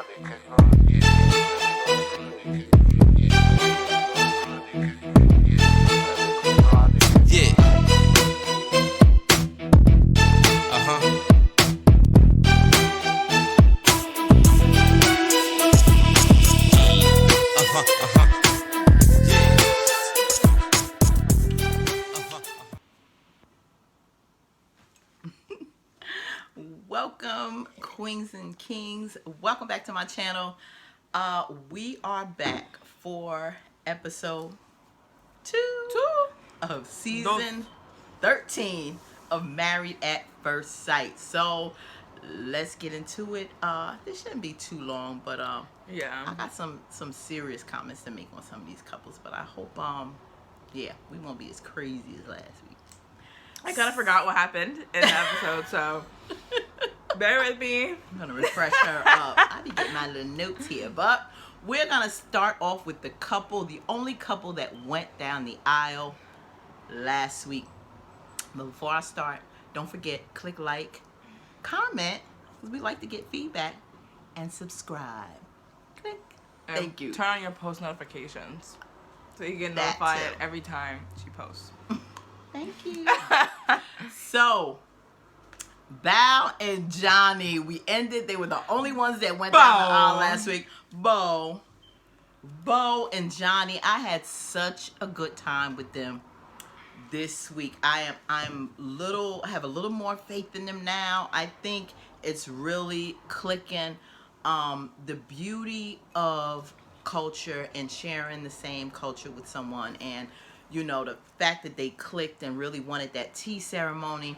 Yeah. Uh-huh. Welcome, queens and kings. Welcome back to my channel. We are back for episode 2 of season 13 of Married at First Sight. So let's get into it. This shouldn't be too long, but yeah, I got some serious comments to make on some of these couples, but I hope yeah, we won't be as crazy as last week. I kind of forgot what happened in the episode, so bear with me. I'm gonna refresh her up. I be getting my little notes here, but we're gonna start off with the only couple that went down the aisle last week. But before I start, don't forget, click like, comment, because we like to get feedback, and subscribe. Click. And thank you. Turn on your post notifications so you get notified every time she posts. Thank you. So, Bao and Johnny, they were the only ones that went down the aisle last week. Bo and Johnny, I had such a good time with them this week. I have a little more faith in them now. I think it's really clicking. The beauty of culture and sharing the same culture with someone, and you know, the fact that they clicked and really wanted that tea ceremony,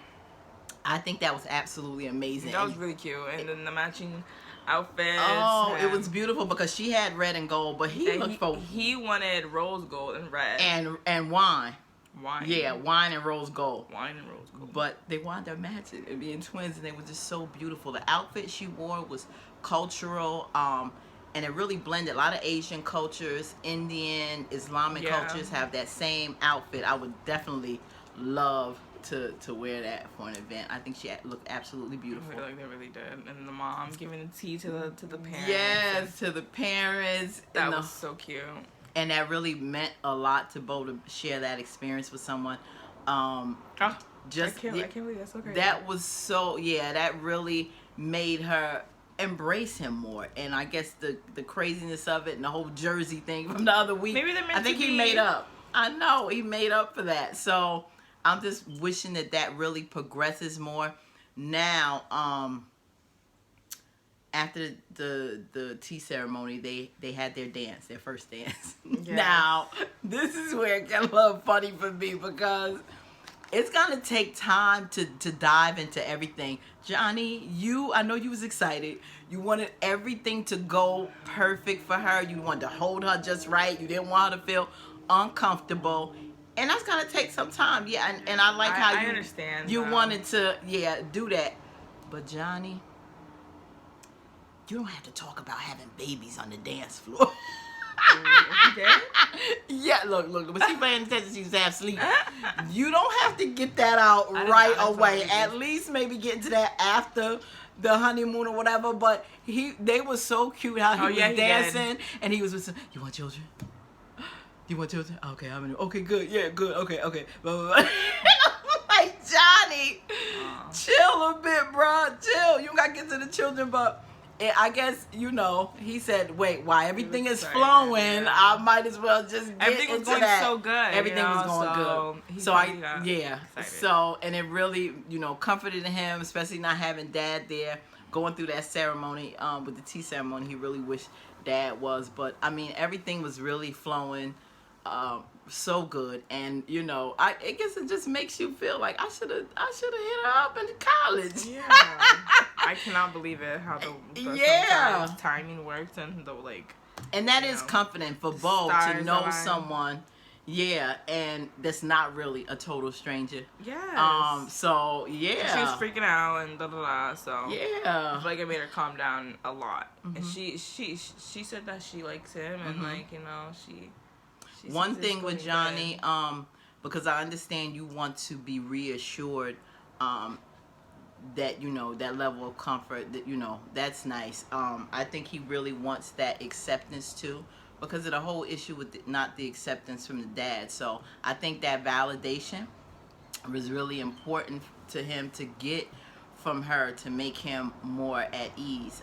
I think that was absolutely amazing. That was really cute. And then the matching outfits. Oh, it was beautiful because she had red and gold, but he wanted rose gold and red. And wine. Wine. Yeah, wine and rose gold. Wine and rose gold. But they wound up matching and being twins, and they were just so beautiful. The outfit she wore was cultural, and it really blended. A lot of Asian cultures, Indian, Islamic cultures have that same outfit. I would definitely love to wear that for an event. I think she looked absolutely beautiful. I feel like they really did. And the mom giving the tea to the parents. Yes, to the parents. That was so cute. And that really meant a lot to Bo to share that experience with someone. I can't believe that's so crazy. That was so, that really made her embrace him more. And I guess the craziness of it and the whole Jersey thing from the other week, maybe they're meant I think to he be. made up. I know he made up for that. So I'm just wishing that really progresses more. Now, after the tea ceremony, they had their first dance. Yes. Now, this is where it got a little funny for me because it's gonna take time to dive into everything. Johnny, I know you was excited. You wanted everything to go perfect for her. You wanted to hold her just right. You didn't want her to feel uncomfortable. And that's gonna take some time. Yeah, and I like how you understand. You wanted to, do that. But Johnny, you don't have to talk about having babies on the dance floor. Okay. Yeah, look, was she paying attention? She was half asleep. You don't have to get that out right away. At least maybe get into that after the honeymoon or whatever. But they were so cute how he was dancing, and he was listening. You want children? You want children? Okay, okay, good. Yeah, good. Okay. Blah, blah, blah. Like, Johnny, chill a bit, bro. Chill. You gotta get to the children, but I guess, he said, wait, while everything is flowing, I might as well just get everything was going so good. Everything was going good. So excited. So, and it really, comforted him, especially not having Dad there, going through that ceremony, with the tea ceremony. He really wished Dad was, but I mean, everything was really flowing, so good. And I guess it just makes you feel like I should have hit her up in college. Yeah. I cannot believe it how the timing works and and that is comforting for Bo to know someone and that's not really a total stranger. Yes. So she was freaking out and so I feel like it made her calm down a lot. And she said that she likes him and she one thing with Johnny, because I understand you want to be reassured that, you know, that level of comfort, that, you know, that's nice. I think he really wants that acceptance too, because of the whole issue with not the acceptance from the dad. So I think that validation was really important to him to get from her to make him more at ease.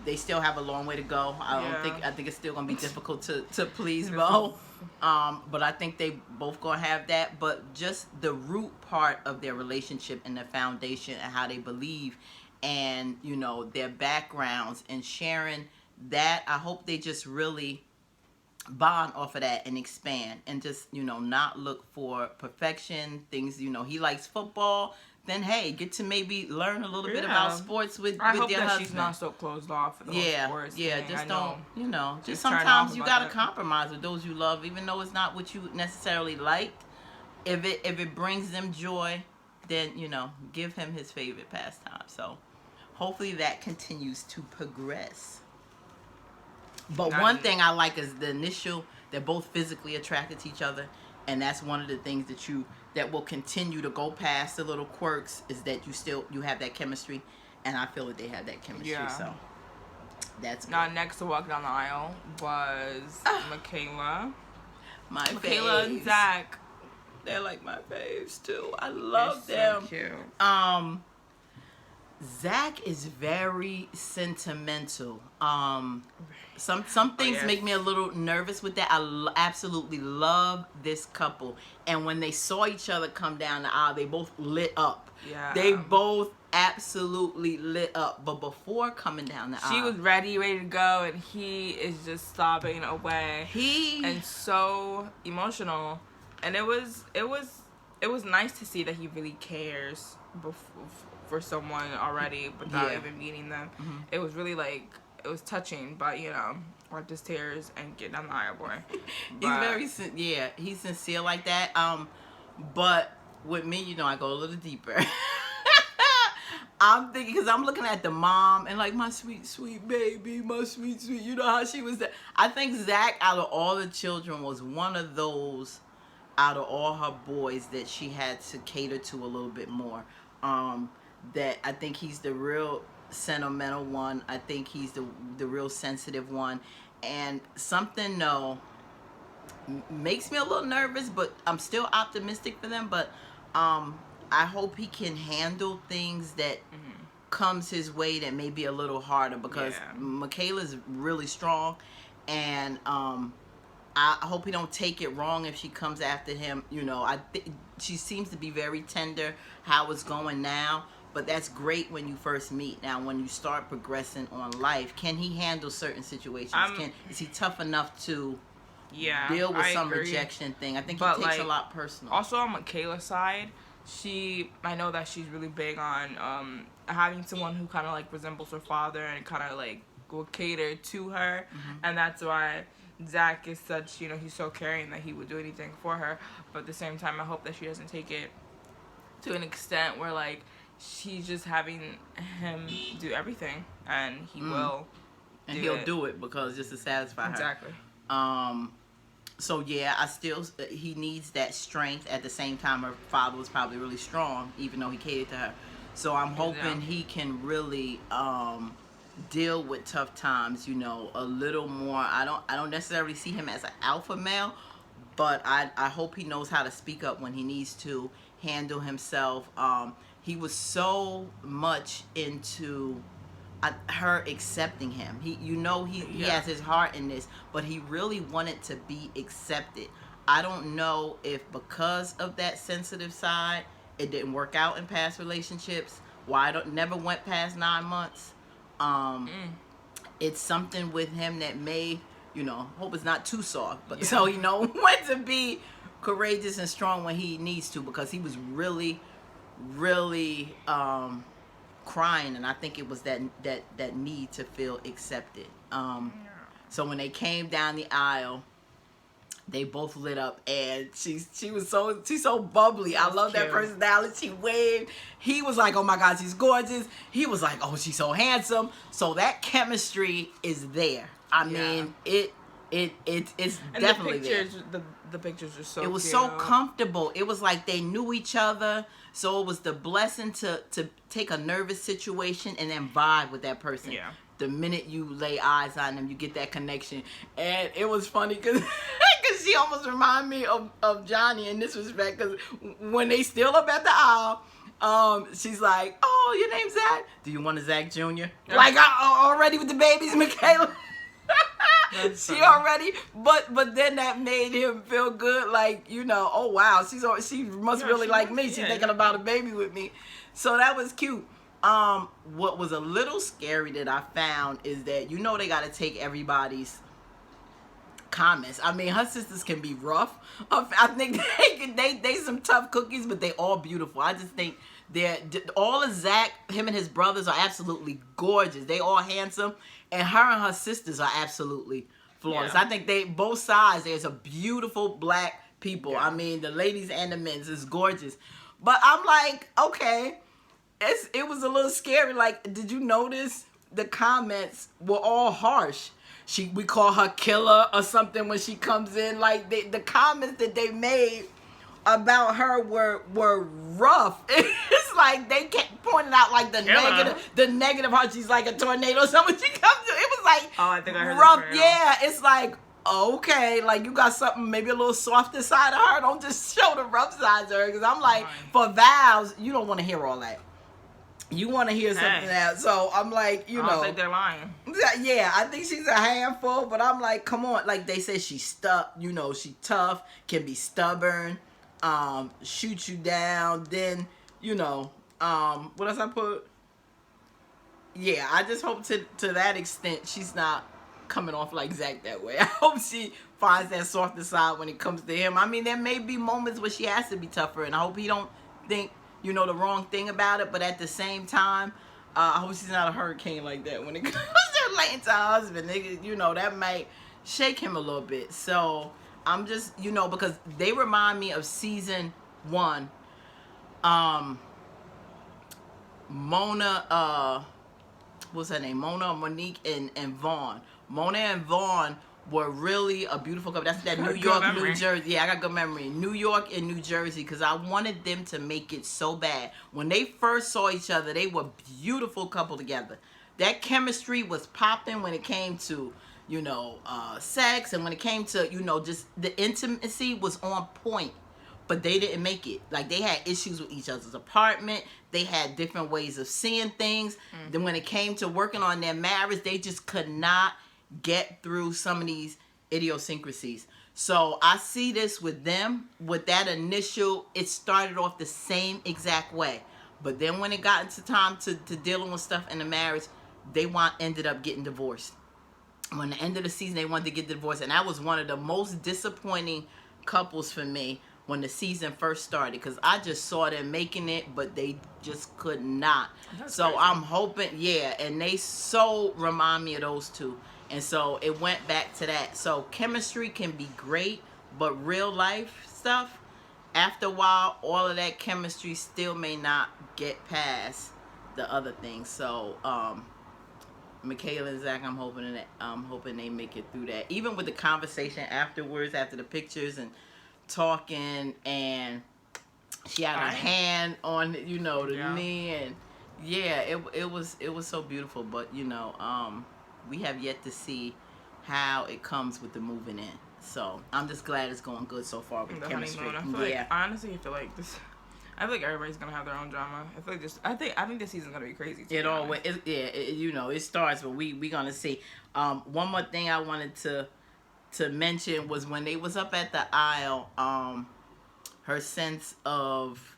They still have a long way to go. I think it's still gonna be difficult to please Bo. But I think they both gonna have that. But just the root part of their relationship and the foundation and how they believe, and, you know, their backgrounds and sharing that, I hope they just really bond off of that and expand and just, you know, not look for perfection things. You know, he likes football, then hey, get to maybe learn a little bit about sports with I with hope your that husband. she's not so closed off for the whole sports thing. Just don't, you know, just turn sometimes off you about gotta that. compromise with those you love, even though it's not what you necessarily liked. If it brings them joy, then, you know, give him his favorite pastime. So hopefully that continues to progress. But one thing I like is the initial, they're both physically attracted to each other, and that's one of the things that will continue to go past the little quirks, is that you have that chemistry, and I feel that they have that chemistry. Yeah. So that's good. Now, next to walk down the aisle was Michaela. Michaela and Zach. They're like my faves too. I love them. So cute. Zach is very sentimental. Some things make me a little nervous with that. I absolutely love this couple, and when they saw each other come down the aisle, they both lit up. Yeah. They both absolutely lit up. But before coming down the aisle, She was ready to go, and he is just sobbing away. And so emotional, and it was nice to see that he really cares for someone already without even meeting them. Mm-hmm. It was really it was touching, but, you know, wipe his tears and get down the aisle, boy. He's sincere like that. But with me, you know, I go a little deeper. I'm thinking, because I'm looking at the mom and like, my sweet, sweet baby, my sweet, sweet, you know how she was there. I think Zach, out of all the children, was one of those, out of all her boys, that she had to cater to a little bit more. That I think he's the real sentimental one. I think he's the real sensitive one. And something, makes me a little nervous, but I'm still optimistic for them. But I hope he can handle things that comes his way that may be a little harder, because Michaela's really strong, and I hope he don't take it wrong if she comes after him. You know, she seems to be very tender how it's going now, but that's great when you first meet. Now, when you start progressing on life, can he handle certain situations? Is he tough enough to deal with some rejection thing? I think he takes a lot personal. Also, on Michaela's side, I know that she's really big on having someone who kind of resembles her father and kind of will cater to her, and that's why Zach is such, he's so caring that he would do anything for her. But at the same time, I hope that she doesn't take it to an extent where she's just having him do everything, and he will. And he'll do it because just to satisfy her. Exactly. So yeah, he needs that strength. At the same time, her father was probably really strong, even though he catered to her. So I'm hoping he can really deal with tough times, a little more. I don't necessarily see him as an alpha male, but I hope he knows how to speak up when he needs to, handle himself. He was so much into her accepting him. He has his heart in this, but he really wanted to be accepted. I don't know if because of that sensitive side, it didn't work out in past relationships. Why never went past 9 months. It's something with him that may, hope it's not too soft, but so when to be courageous and strong when he needs to, because he was really, really crying, and I think it was that need to feel accepted. So when they came down the aisle, they both lit up, and she's so bubbly. I love that personality. She waved. He was like, oh my God, she's gorgeous. He was like, oh, she's so handsome. So that chemistry is there. I mean, it's And definitely the pictures, the pictures are so. it was cute. so comfortable. It was like they knew each other. So it was the blessing to take a nervous situation and then vibe with that person. Yeah. The minute you lay eyes on them, you get that connection. And it was funny because she almost reminded me of Johnny in this respect. Because when they still up at the aisle, she's like, "Oh, your name's Zach. Do you want a Zach Jr.?" Yeah. Like, already with the babies, Michaela. That's She funny. already, but then that made him feel good. Like, you know, oh wow, she must Yeah, really she like must, me. She's yeah, thinking about a baby with me. So that was cute. What was a little scary that I found is that they got to take everybody's comments. I mean, her sisters can be rough. I think they some tough cookies, but they all beautiful. I just think all of Zach, him and his brothers are absolutely gorgeous. They all handsome, and her sisters are absolutely flawless. Yeah. I think they both sides. There's a beautiful black people. Yeah. I mean, the ladies and the men's is gorgeous. But I'm like, okay. It was a little scary. Like, did you notice the comments were all harsh? We call her killer or something when she comes in. Like, the comments that they made about her were rough. It's like they kept pointing out like the negative how she's like a tornado. So when she comes to, it was like, Oh, I think I heard rough. that. Yeah, it's like, okay, like you got something maybe a little softer side of her. Don't just show the rough sides of her. Because I'm like, for vows, you don't want to hear all that. You want to hear something else. So I'm like, I don't think they're lying. Yeah, I think she's a handful, but I'm like, come on. Like they said, she's stuck. She tough, can be stubborn, shoot you down. Then, what else I put? Yeah, I just hope to that extent she's not coming off like Zach that way. I hope she finds that softer side when it comes to him. I mean, there may be moments where she has to be tougher, and I hope he don't think the wrong thing about it, but at the same time, I hope she's not a hurricane like that when it comes to relating to her husband. That might shake him a little bit. So I'm just, because they remind me of season 1. Mona, what's her name? Mona, Monique, and Vaughn. Mona and Vaughn were really a beautiful couple. That's that New York, New Jersey. Yeah, I got good memory. New York and New Jersey, because I wanted them to make it so bad. When they first saw each other, they were a beautiful couple together. That chemistry was popping when it came to, sex, and when it came to, just the intimacy was on point. But they didn't make it. Like, they had issues with each other's apartment. They had different ways of seeing things. Then when it came to working on their marriage, they just could not get through some of these idiosyncrasies. So I see this with them, with that initial, it started off the same exact way. But then when it got into time to dealing with stuff in the marriage, they ended up getting divorced. When the end of the season, they wanted to get divorced. And that was one of the most disappointing couples for me when the season first started, because I just saw them making it, but they just could not. That's so crazy. I'm hoping, and they so remind me of those two. And so it went back to that. So chemistry can be great, but real life stuff, after a while, all of that chemistry still may not get past the other things. So, Michaela and Zach, I'm hoping they make it through that. Even with the conversation afterwards, after the pictures and talking, and she had her hand on the knee, and it was so beautiful. But we have yet to see how it comes with the moving in. So I'm just glad it's going good so far with The chemistry. honeymoon. Honestly, I feel like this. I feel like everybody's gonna have their own drama. I think this season's gonna be crazy. It starts, but we gonna see. One more thing I wanted to mention was when they was up at the aisle, her sense of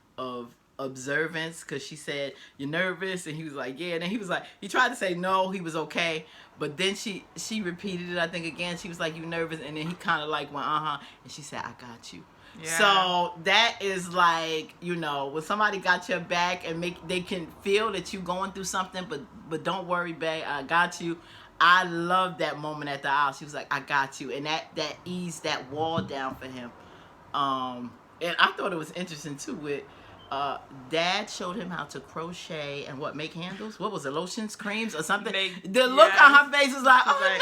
observance, because she said, "You're nervous," and he was like, "Yeah," and then he was like, he tried to say no, he was okay, but then she repeated it, I think, again. She was like, "You nervous?" and then he kind of like went, "Uh-huh," and she said, "I got you." Yeah. So that is like, when somebody got your back and they can feel that you going through something, but don't worry, babe, I got you. I love that moment at the aisle. She was like, "I got you," and that eased that wall down for him. And I thought it was interesting too with Dad showed him how to crochet and make handles. What was it, lotions, creams, or something? The look on her face was like, "Oh,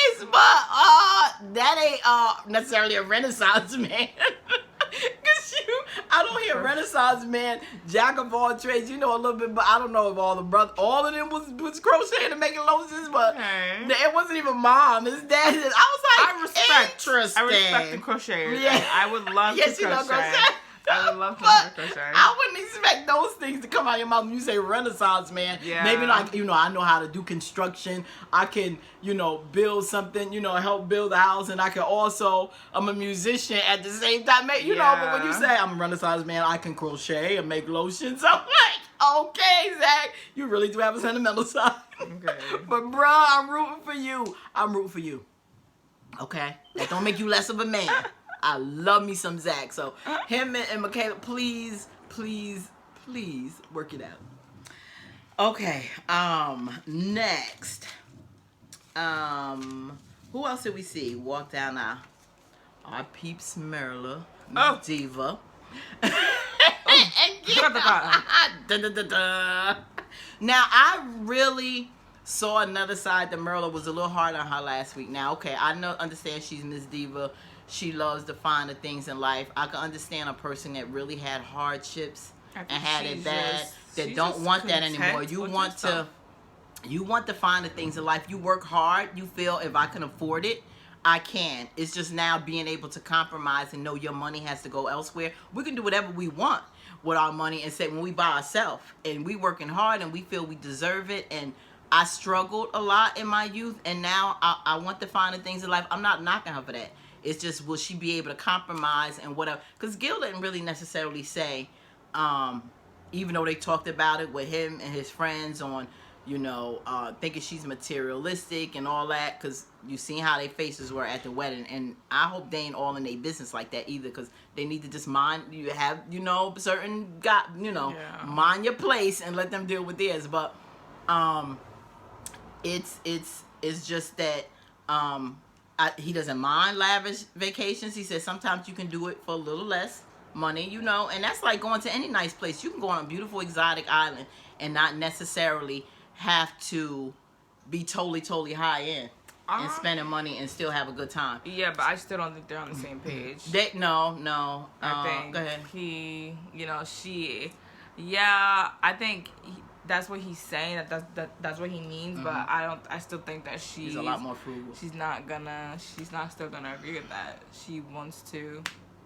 nice, but that ain't necessarily a Renaissance man. Cause I don't hear Renaissance man, jack of all trades. You know a little bit, but I don't know if all of them was crocheting and making lotions, but it wasn't even mom. His dad. I was like, I respect the crocheters. Yeah. I would love to crochet. I would love to crochet. I wouldn't expect those things to come out of your mouth when you say Renaissance man. Yeah. Maybe like, I know how to do construction. I can, build something, help build a house, and I can also, I'm a musician at the same time. But when you say I'm a Renaissance man, I can crochet and make lotions. I'm like, okay, Zach, you really do have a sentimental side. Okay. But bruh, I'm rooting for you. I'm rooting for you. Okay? That don't make you less of a man. I love me some Zach. So him and Michaela, please work it out. Okay. Next. Who else did we see walk down our peeps Merla, Miss Diva. Now I really saw another side that Merla was a little hard on her last week. Now, okay, I understand she's Miss Diva. She loves the finer things in life. I can understand a person that really had hardships and had it bad that don't want that anymore. You want the finer things in life. You work hard. You feel if I can afford it, I can. It's just now being able to compromise and know your money has to go elsewhere. We can do whatever we want with our money and say when we buy ourselves and we working hard and we feel we deserve it. And I struggled a lot in my youth, and now I want the finer things in life. I'm not knocking her for that. It's just, will she be able to compromise and whatever? Because Gil didn't really necessarily say, even though they talked about it with him and his friends on, thinking she's materialistic and all that, because you seen how their faces were at the wedding. And I hope they ain't all in their business like that either, because they need to just mind, certain, mind your place and let them deal with theirs. But it's just that, he doesn't mind lavish vacations. He says sometimes you can do it for a little less money, and that's like going to any nice place. You can go on a beautiful exotic island and not necessarily have to be totally high end and spending money and still have a good time. Yeah, but I still don't think they're on the same page. No. I think go ahead. I think that's what he's saying. That's what he means. But I still think that she's a lot more frugal. She's not still gonna agree with that. She wants to.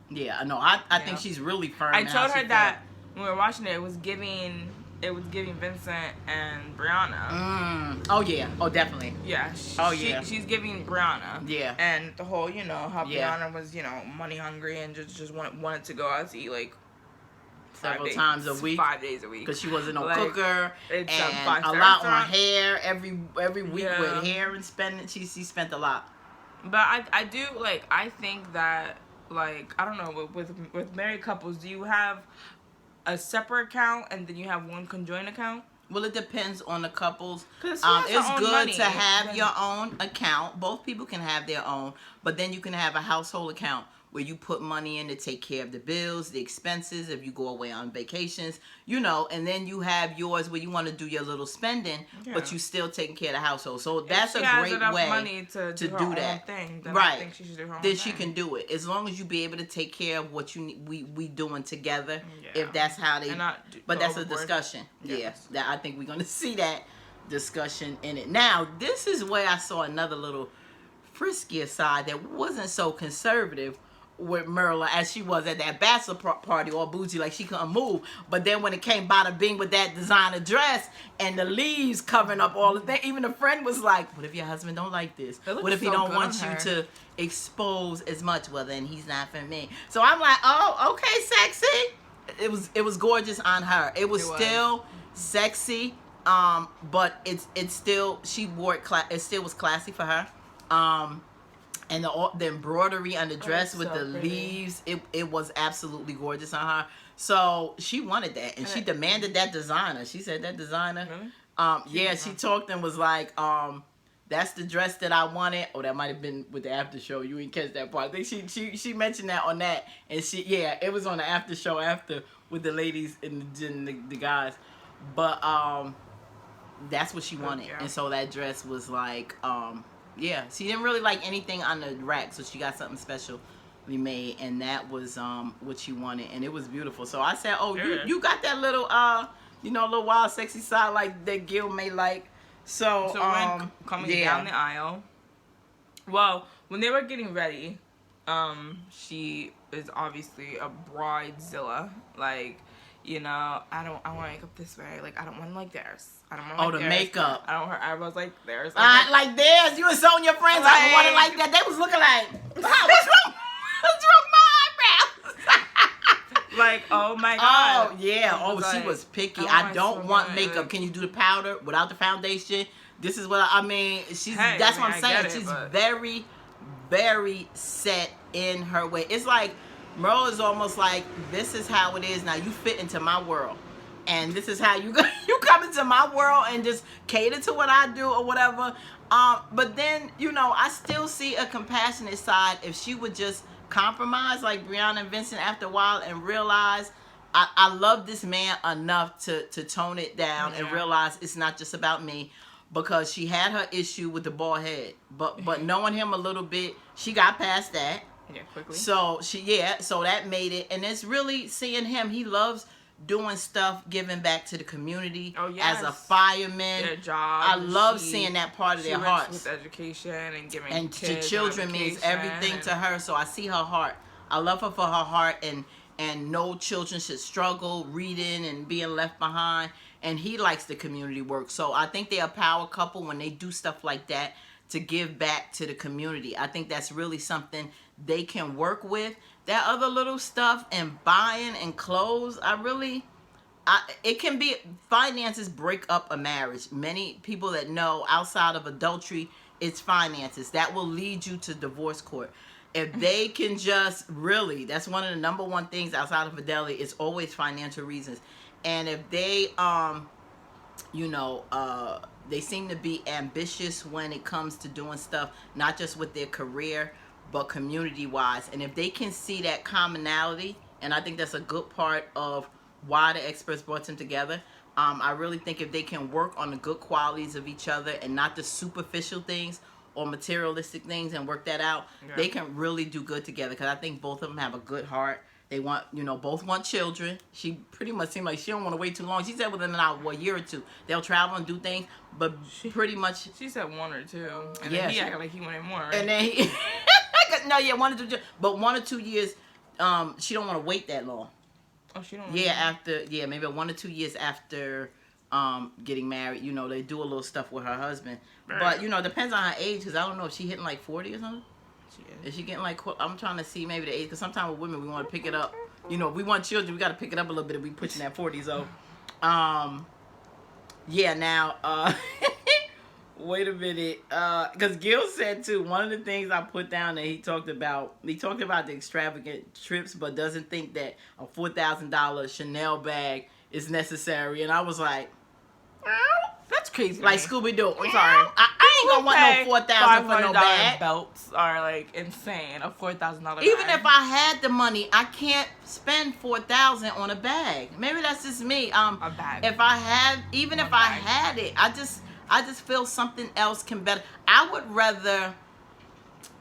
Yeah, no, I think she's really firm. I told her that when we were watching it was giving Vincent and Brianna. Oh yeah. Oh definitely. Yeah. She's giving Brianna. Yeah. And the whole, how Brianna was, money hungry and just wanted to go out to eat like several times a week, 5 days a week, because she wasn't no cooker, and a lot on hair every week with hair and spending. She spent a lot. But I do I think that I don't know, with married couples, do you have a separate account and then you have one conjoined account? Well, it depends on the couples. It's good to have your own account. Both people can have their own, but then you can have a household account where you put money in to take care of the bills, the expenses, if you go away on vacations, and then you have yours where you want to do your little spending, but you still taking care of the household. So that's a great way money to do that. Thing, then right. I think she should do her own then thing. She can do it as long as you be able to take care of what we doing together. Yeah. If that's how they. But that's a discussion. Yes. Yeah, I think we're gonna see that discussion in it. Now, this is where I saw another little friskier side that wasn't so conservative with Merla as she was at that bachelor party, all bougie like she couldn't move. But then when it came bada bing with that designer dress and the leaves covering up all the things, even a friend was like, what if your husband don't like this? What if he don't want you to expose as much? Well, then he's not for me. So I'm like, oh, okay, sexy. It was gorgeous on her. It was still sexy, but it's still, she wore it, it still was classy for her. And the embroidery on the dress with the leaves, it was absolutely gorgeous on her. So she wanted that, and she demanded that designer. She said that designer. Really? She talked and was like, that's the dress that I wanted. Oh, that might have been with the after show. You didn't catch that part. I think she mentioned that on that, and it was on the after show after with the ladies and the guys. But that's what she wanted, and so that dress was like Yeah, she didn't really like anything on the rack, so she got something special we made, and that was what she wanted, and it was beautiful. So I said, oh, you got that little little wild sexy side like that Gil may like. So when coming down the aisle, well, when they were getting ready, she is obviously a bridezilla. Like, you know, I want to make up this way. Like, I don't want to like theirs. I don't want to like the makeup. I was like theirs. Like theirs. You and some of your friends, I don't want it like that. They was looking like, wow, what's wrong? What's wrong with my eyebrows? Like, oh my God. Oh, yeah. Oh, she was picky. I don't want makeup. Can you do the powder without the foundation? This is what I mean. That's what I'm saying. She's very, very set in her way. It's like, Merle is almost like, this is how it is now. You fit into my world. And this is how you come into my world and just cater to what I do or whatever. But then, I still see a compassionate side if she would just compromise like Brianna and Vincent after a while and realize I love this man enough to tone it down and realize it's not just about me, because she had her issue with the bald head, but knowing him a little bit, she got past that. Yeah, quickly. So so that made it, and it's really seeing him. He loves doing stuff, giving back to the community. Oh, yes. As a fireman. Their job. I love seeing that part of their hearts. With education and giving and kids to children means everything to her. So I see her heart. I love her for her heart, and no children should struggle reading and being left behind. And he likes the community work. So I think they're a power couple when they do stuff like that to give back to the community. I think that's really something they can work with. That other little stuff and buying and clothes, it can be, finances break up a marriage. Many people that know outside of adultery, it's finances. That will lead you to divorce court. If they can just really, that's one of the number one things outside of fidelity, is always financial reasons. And if they, they seem to be ambitious when it comes to doing stuff, not just with their career, but community-wise. And if they can see that commonality, and I think that's a good part of why the experts brought them together, I really think if they can work on the good qualities of each other and not the superficial things or materialistic things and work that out, they can really do good together. Because I think both of them have a good heart. They want, both want children. She pretty much seemed like she don't want to wait too long. She said within a year or two they'll travel and do things, but pretty much she said 1 or 2, and then he acted like he wanted more. Right? And then he, 1 or 2, but 1 or 2 years. She don't want to wait that long. Oh, she don't. Maybe 1 or 2 years after getting married. They do a little stuff with her husband, right. But it depends on her age, because I don't know if she hitting like 40 or something. Is she getting like, I'm trying to see maybe the age, because sometimes with women we want to pick it up. We want children, we got to pick it up a little bit if we pushing that 40. So, wait a minute, because Gil said too, one of the things I put down that he talked about the extravagant trips, but doesn't think that a $4,000 Chanel bag is necessary. And I was like, that's crazy. Like Scooby-Doo. I'm sorry. I ain't gonna want no $4,000 for no bag. Belts are like insane. A $4,000 bag. Even if I had the money, I can't spend $4,000 on a bag. Maybe that's just me. A bag. If I had it, I just feel something else can better. I would rather,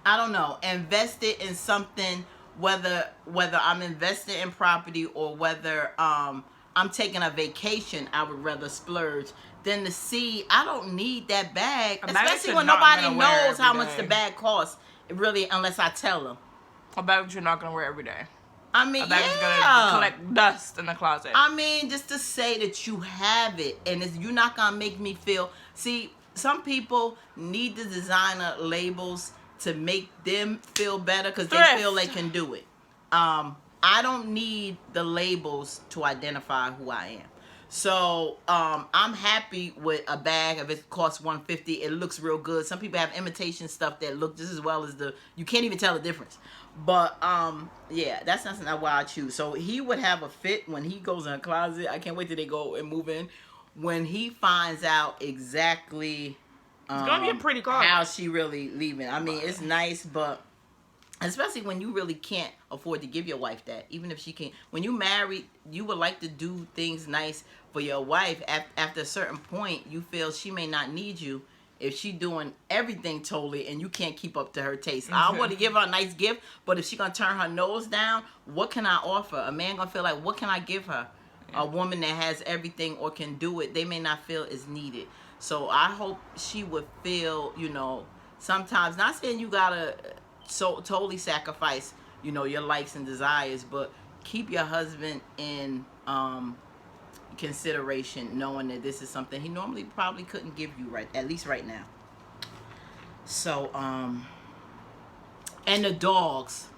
I don't know, invest it in something, whether I'm investing in property or whether I'm taking a vacation. I would rather splurge than to see. I don't need that bag, especially when nobody knows how much the bag costs, really, unless I tell them. A bag that you're not gonna wear every day. I mean, a bag that's gonna collect dust in the closet. I mean, just to say that you have it, and you're not gonna make me feel. See, some people need the designer labels to make them feel better because they feel they can do it. I don't need the labels to identify who I am. So I'm happy with a bag. If it costs $150, it looks real good. Some people have imitation stuff that look just as well as you can't even tell the difference. But that's not why I choose. So he would have a fit when he goes in a closet. I can't wait till they go and move in. When he finds out exactly it's gonna be a pretty car. How she really leaving. I mean, it's nice, but especially when you really can't afford to give your wife that. Even if she can't. When you married, you would like to do things nice for your wife. After a certain point, you feel she may not need you if she doing everything totally and you can't keep up to her taste. I want to give her a nice gift, but if she gonna turn her nose down, what can I offer? A man gonna feel like, what can I give her? A woman that has everything or can do it, they may not feel is needed. So I hope she would feel, you know, sometimes, not saying you gotta totally sacrifice, you know, your likes and desires, but keep your husband in consideration, knowing that this is something he normally probably couldn't give you, right, at least right now. So and the dogs.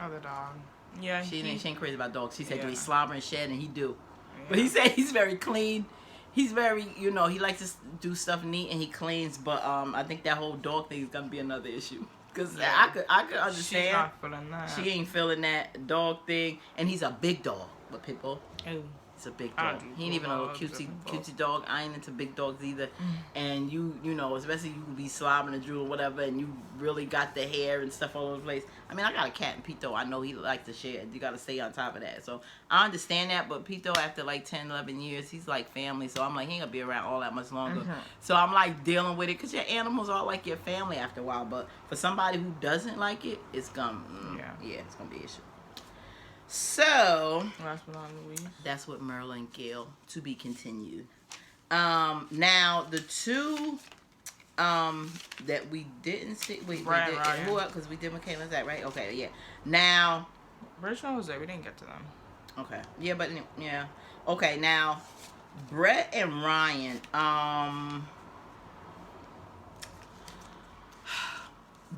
Oh, the dog. Yeah, she ain't crazy about dogs. She said, do he Yeah. slobber and shed? And he do. Yeah. But he said he's very clean. He's very, you know, he likes to do stuff neat and he cleans. But I think that whole dog thing is gonna be another issue. Cause I could understand. She's not feeling that. She ain't feeling that dog thing. And he's a big dog. But people, Ew. it's a big I dog. do He ain't even a little love cutesy dog. I ain't into big dogs either. And you know, especially you be slobbering and drool or whatever, and you really got the hair and stuff all over the place. I mean, I got a cat and Pito. I know he likes to share. You got to stay on top of that. So I understand that. But Pito, after like 10, 11 years, he's like family. So I'm like, he ain't gonna be around all that much longer. So I'm like dealing with it because your animals are like your family after a while. But for somebody who doesn't like it, it's gonna it's gonna be an issue. So Last but not least, that's what Merle and Gail, to be continued. Now the two that we didn't see, Ryan. who else? Because we did with Kayla and Zach, right? Okay, yeah. Now, which one was there? We didn't get to them. okay, yeah, but yeah, okay. Now, Brett and Ryan.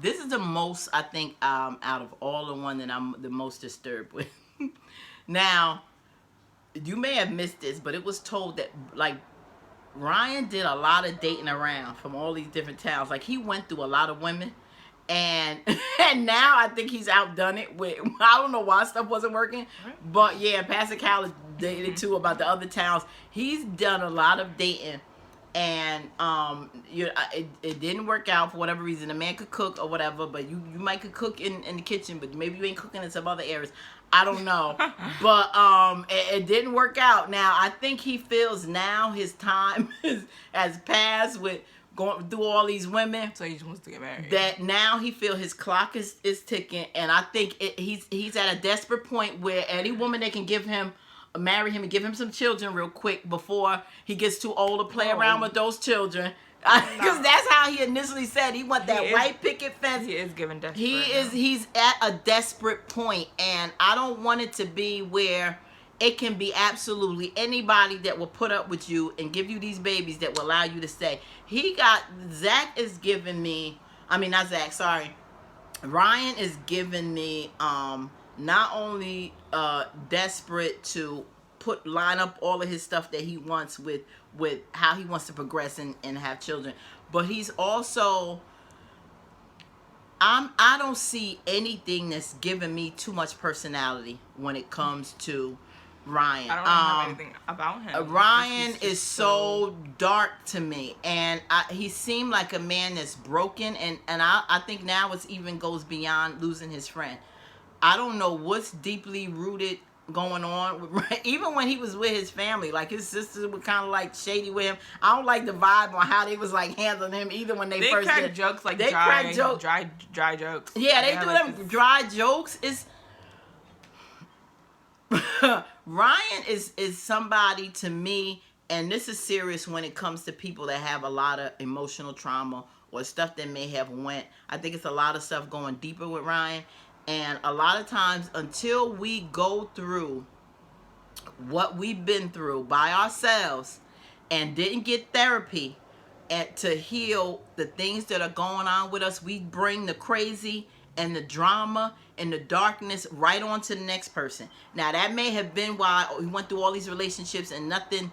This is the most, I think, out of all the one that I'm the most disturbed with. Now, you may have missed this, but it was told that, like, Ryan did a lot of dating around from all these different towns. Like, he went through a lot of women. And now I think he's outdone it with, I don't know why stuff wasn't working. But, yeah, Pastor Cal dated, too, about the other towns. He's done a lot of dating. And it didn't work out for whatever reason. The man could cook or whatever, but you might could cook in the kitchen, but maybe you ain't cooking in some other areas. I don't know. But it didn't work out. Now, I think he feels now his time has passed with going through all these women. So he just wants to get married. That now he feel his clock is ticking. And I think he's at a desperate point where any woman that can marry him and give him some children real quick before he gets too old to play around with those children. Because that's how he initially said he want that white picket fence. He is giving desperate. He's at a desperate point, and I don't want it to be where it can be absolutely anybody that will put up with you and give you these babies that will allow you to stay. Zach is giving me, I mean not Zach, sorry. Ryan is giving me not only desperate to line up all of his stuff that he wants with how he wants to progress and have children, but he's also I don't see anything that's giving me too much personality when it comes to Ryan. I don't have anything about him. Ryan is so dark to me, and he seemed like a man that's broken, and I think now it even goes beyond losing his friend. I don't know what's deeply rooted going on with Ryan. Even when he was with his family, like his sisters were kind of like shady with him. I don't like the vibe on how they was like handling him either when they first crack did jokes, like they dry jokes. Dry jokes. Yeah, they do like them dry jokes. It's Ryan is somebody to me, and this is serious when it comes to people that have a lot of emotional trauma or stuff that may have went. I think it's a lot of stuff going deeper with Ryan. And a lot of times, until we go through what we've been through by ourselves and didn't get therapy to heal the things that are going on with us, we bring the crazy and the drama and the darkness right on to the next person. Now, that may have been why we went through all these relationships and nothing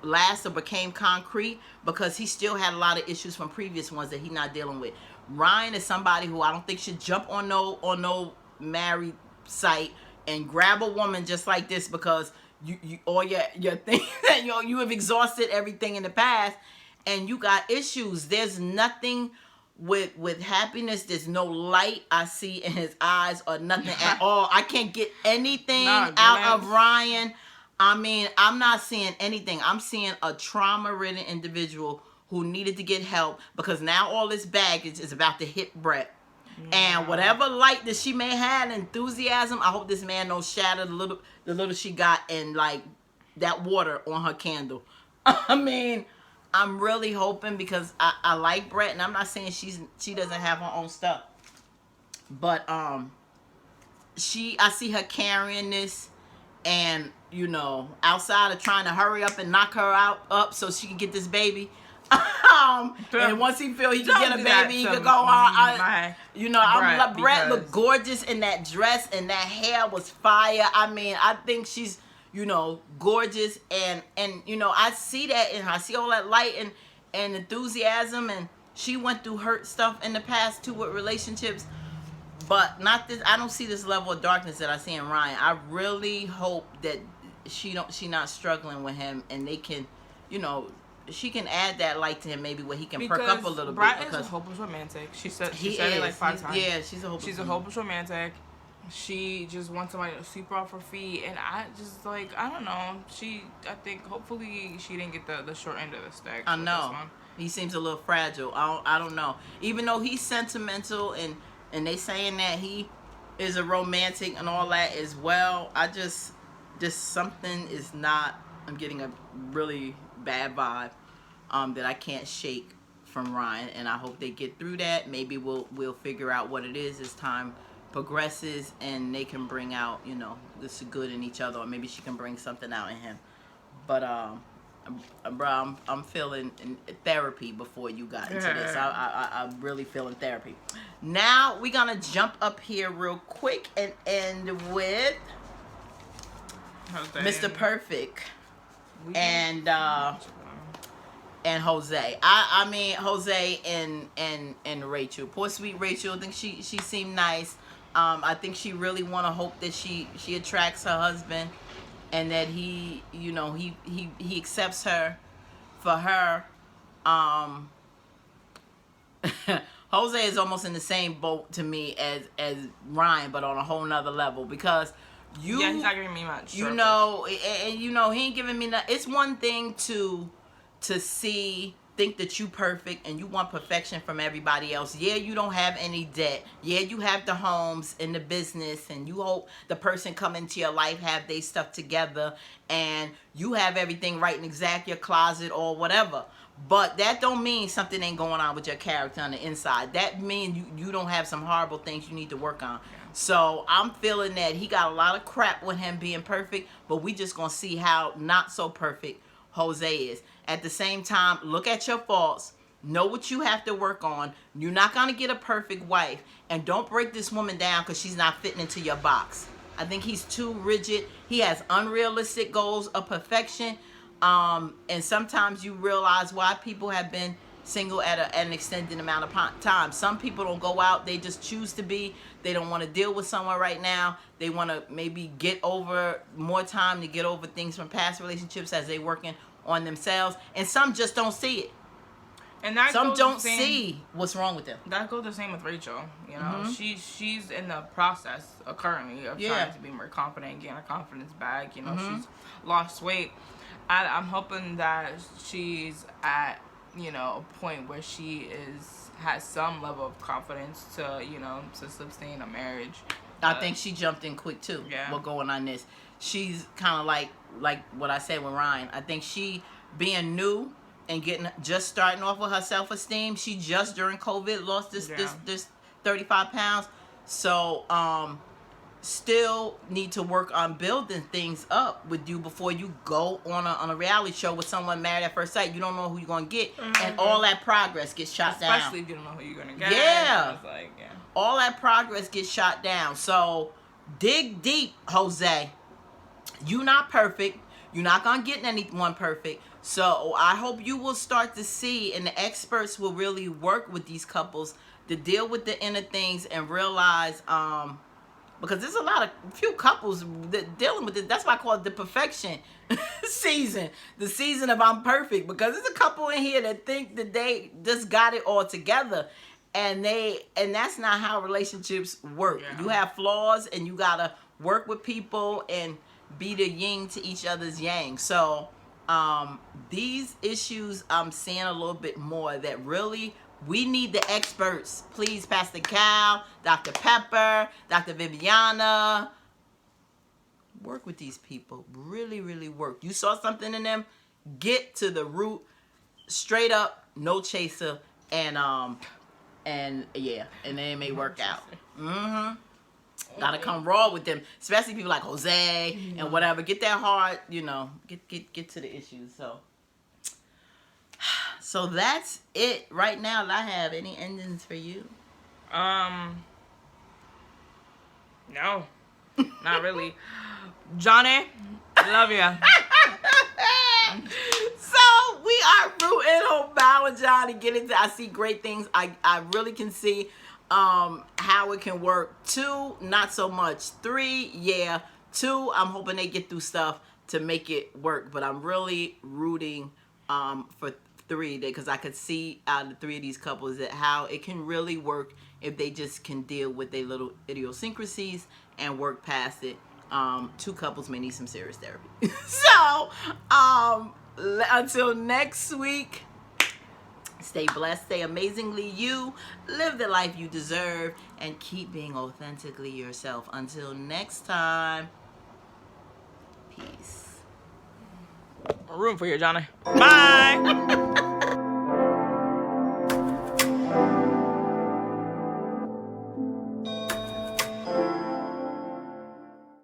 lasted or became concrete, because he still had a lot of issues from previous ones that he's not dealing with. Ryan is somebody who I don't think should jump on no married site and grab a woman just like this because you or your thing that you have exhausted everything in the past and you got issues. There's nothing with happiness. There's no light I see in his eyes or nothing at all. I can't get anything out of Ryan. I mean, I'm not seeing anything. I'm seeing a trauma-ridden individual who needed to get help because now all this baggage is about to hit Brett. Yeah. And whatever light that she may have, enthusiasm, I hope this man don't shatter the little she got and like that water on her candle. I mean, I'm really hoping because I like Brett, and I'm not saying she doesn't have her own stuff, but I see her carrying this. And, you know, outside of trying to hurry up and knock her up so she can get this baby. And once he feel he can get a baby, he can go on. You know, Brett looked gorgeous in that dress, and that hair was fire. I mean, I think she's, you know, gorgeous. And you know, I see that in her. I see all that light and enthusiasm. And she went through hurt stuff in the past, too, with relationships. But not this. I don't see this level of darkness that I see in Ryan. I really hope that she not struggling with him, and they can, you know, she can add that light to him maybe where he can perk up a little bit. Brett is a hopeless romantic. She said it like 5 times. Yeah, she's a hopeless romantic. She just wants somebody to sweep her off her feet, and I just like I don't know. I think hopefully she didn't get the short end of the stick. I know he seems a little fragile. I don't know. Even though he's sentimental and they saying that he is a romantic and all that as well. I just something is not. I'm getting a really bad vibe that I can't shake from Ryan, and I hope they get through that. Maybe we'll figure out what it is as time progresses, and they can bring out, you know, this good in each other, or maybe she can bring something out in him. But bro, I'm feeling therapy before you got into this. I'm really feeling therapy. Now we're gonna jump up here real quick and end with Mr. Perfect and Jose. I mean Jose and Rachel. Poor sweet Rachel. I think she seemed nice. I think she really want to hope that she attracts her husband, and that he, you know, he accepts her for her. Jose is almost in the same boat to me as Ryan, but on a whole nother level, because he's not giving me much. You know, and you know, he ain't giving me nothing. It's one thing to think that you perfect and you want perfection from everybody else. Yeah, you don't have any debt. Yeah, you have the homes and the business, and you hope the person come into your life have their stuff together, and you have everything right and exact, your closet or whatever. But that don't mean something ain't going on with your character on the inside. That means you don't have some horrible things you need to work on. So I'm feeling that he got a lot of crap with him being perfect, but we just gonna see how not so perfect Jose is. At the same time, look at your faults. Know what you have to work on. You're not going to get a perfect wife. And don't break this woman down because she's not fitting into your box. I think he's too rigid. He has unrealistic goals of perfection. And sometimes you realize why people have been single at an extended amount of time. Some people don't go out. They just choose to be. They don't want to deal with someone right now. They want to maybe get over more time to get over things from past relationships as they're working on themselves. And some just don't see it. And that some don't see what's wrong with them. That goes the same with Rachel. You know, she's in the process currently of trying to be more confident and getting her confidence back. You know, she's lost weight. I'm hoping that she's at, you know, a point where she has some level of confidence to, you know, to sustain a marriage. I think she jumped in quick too. Yeah. We're going on this. She's kind of like what I said with Ryan. I think she being new and just starting off with her self-esteem. She just during COVID lost this 35 pounds. So still need to work on building things up with you before you go on a reality show with someone Married at First Sight. You don't know who you're gonna get, and all that progress gets shot down. Especially if you don't know who you're gonna get. Yeah. All that progress gets shot down. So dig deep, Jose. You're not perfect. You're not gonna get anyone perfect. So I hope you will start to see, and the experts will really work with these couples to deal with the inner things and realize, because there's a few couples that dealing with this. That's why I call it the perfection season, the season of I'm perfect. Because there's a couple in here that think that they just got it all together, and that's not how relationships work. Yeah. You have flaws, and you gotta work with people and be the yin to each other's yang. So these issues I'm seeing a little bit more that really we need the experts. Please, Pastor Cal, Dr. Pepper, Dr. Viviana, work with these people. Really, really work. You saw something in them, get to the root, straight up, no chaser, and yeah, and then it may work out. Gotta come raw with them, especially people like Jose and whatever. Get that hard, you know, get to the issues. So that's it right now. I have any endings for you? No, not really. Johnny, love you. So we are rooting on Bow and Johnny get into. I see great things. I really can see how it can work. 2, not so much. 3, yeah. 2, I'm hoping they get through stuff to make it work. But I'm really rooting for 3 because I could see out of the 3 of these couples that how it can really work if they just can deal with their little idiosyncrasies and work past it. 2 couples may need some serious therapy. So until next week, stay blessed, stay amazingly you, live the life you deserve, and keep being authentically yourself. Until next time, peace. Room for you, Johnny. Bye.